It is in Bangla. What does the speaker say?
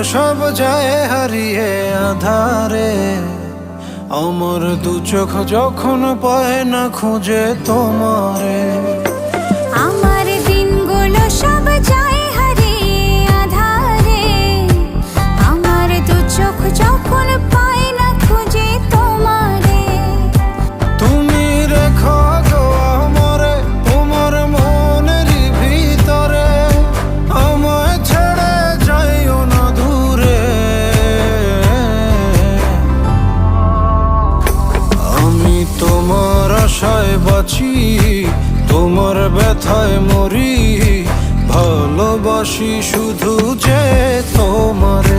সব যায় হারিয়ে আধারে। আমার দু চোখ যখন পায় না খুঁজে তোমারে। আমার দিনগুলো সব যায় হারিয়ে আঁধারে। আমার দু চোখ যখন পায় না খুঁজে তোমারে। তুমি রেখো গো আমারে তোমার মনেরই ভিতরে, আমায় ছেড়ে যাইও না দূরে। আমি তোমার আশায় বাঁচি, তোমার ব্যথায় মরি, ভালোবাসি শুধু যে তোমার।